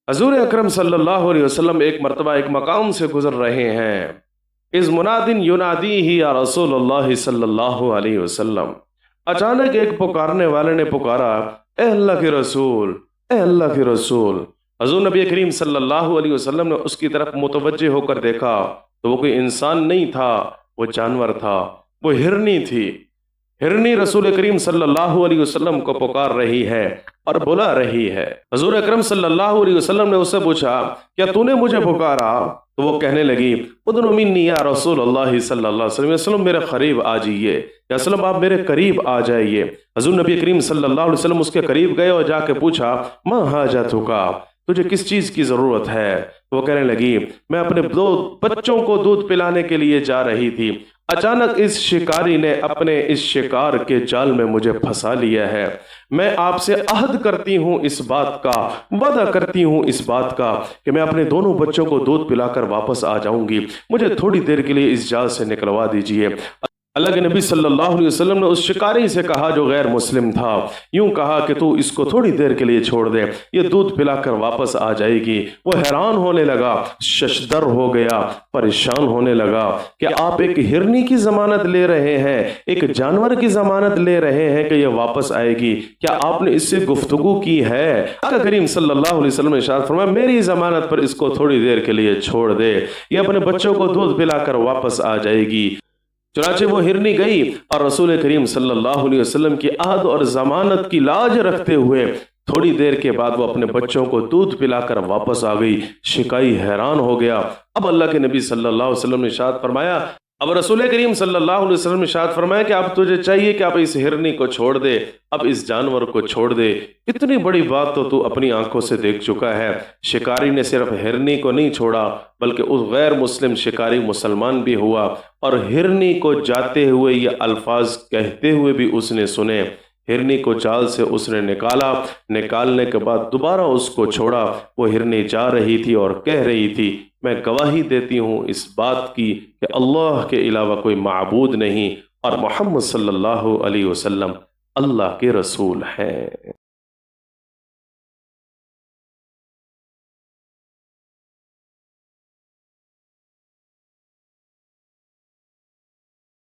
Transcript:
حضور اکرم صلی اللہ علیہ وسلم ایک مرتبہ ایک مقام سے گزر رہے ہیں۔ اس منادن ینادی ہی یا رسول اللہ صلی اللہ علیہ وسلم، اچانک ایک پکارنے والے نے پکارا، اے اللہ کے رسول، اے اللہ کے رسول۔ حضور نبی کریم صلی اللہ علیہ وسلم نے اس کی طرف متوجہ ہو کر دیکھا تو وہ کوئی انسان نہیں تھا، وہ جانور تھا، وہ ہرنی تھی۔ ہرنی رسول کریم صلی اللہ علیہ وسلم کو پکار رہی ہے اور بلا رہی ہے۔ حضور اکرم صلی اللہ علیہ وسلم نے اس سے پوچھا، کیا تو نے مجھے پکارا؟ تو وہ کہنے لگی، ادنو منی یا رسول اللہ صلی اللہ علیہ وسلم، میرے قریب آ جائیے، یا وسلم آپ میرے قریب آ جائیے۔ حضور نبی کریم صلی اللہ علیہ وسلم اس کے قریب گئے اور جا کے پوچھا، ما حاجتک، تجھے کس چیز کی ضرورت ہے؟ وہ کہنے لگی، میں اپنے دو بچوں کو دودھ پلانے کے لیے جا رہی تھی، اچانک اس شکاری نے اپنے اس شکار کے جال میں مجھے پھنسا لیا ہے۔ میں آپ سے عہد کرتی ہوں اس بات کا، وعدہ کرتی ہوں اس بات کا کہ میں اپنے دونوں بچوں کو دودھ پلا کر واپس آ جاؤں گی، مجھے تھوڑی دیر کے لیے اس جال سے نکلوا دیجئے۔ اللہ کے نبی صلی اللہ علیہ وسلم نے اس شکاری سے کہا جو غیر مسلم تھا، یوں کہا کہ تو اس کو تھوڑی دیر کے لیے چھوڑ دے، یہ دودھ پلا کر واپس آ جائے گی۔ وہ حیران ہونے لگا، ششدر ہو گیا، پریشان ہونے لگا کہ آپ ایک ہرنی کی ضمانت لے رہے ہیں، ایک جانور کی ضمانت لے رہے ہیں کہ یہ واپس آئے گی، کیا آپ نے اس سے گفتگو کی ہے؟ آقا کریم صلی اللہ علیہ وسلم نے ارشاد فرمایا، میری ضمانت پر اس کو تھوڑی دیر کے لیے چھوڑ دے، یہ اپنے بچوں کو دودھ پلا کر واپس آ جائے گی۔ چنانچہ وہ ہرنی گئی اور رسول کریم صلی اللہ علیہ وسلم کی عہد اور ضمانت کی لاج رکھتے ہوئے تھوڑی دیر کے بعد وہ اپنے بچوں کو دودھ پلا کر واپس آ گئی۔ شکاری حیران ہو گیا۔ اب اللہ کے نبی صلی اللہ علیہ وسلم نے ارشاد فرمایا، اب رسول کریم صلی اللہ علیہ وسلم نے ارشاد فرمایا کہ اب تجھے چاہیے کہ آپ اس ہرنی کو چھوڑ دے، اب اس جانور کو چھوڑ دے، اتنی بڑی بات تو اپنی آنکھوں سے دیکھ چکا ہے۔ شکاری نے صرف ہرنی کو نہیں چھوڑا بلکہ اس غیر مسلم شکاری مسلمان بھی ہوا، اور ہرنی کو جاتے ہوئے یہ الفاظ کہتے ہوئے بھی اس نے سنے۔ ہرنی کو جال سے اس نے نکالا، نکالنے کے بعد دوبارہ اس کو چھوڑا۔ وہ ہرنی جا رہی تھی اور کہہ رہی تھی، میں گواہی دیتی ہوں اس بات کی کہ اللہ کے علاوہ کوئی معبود نہیں اور محمد صلی اللہ علیہ وسلم اللہ کے رسول ہیں۔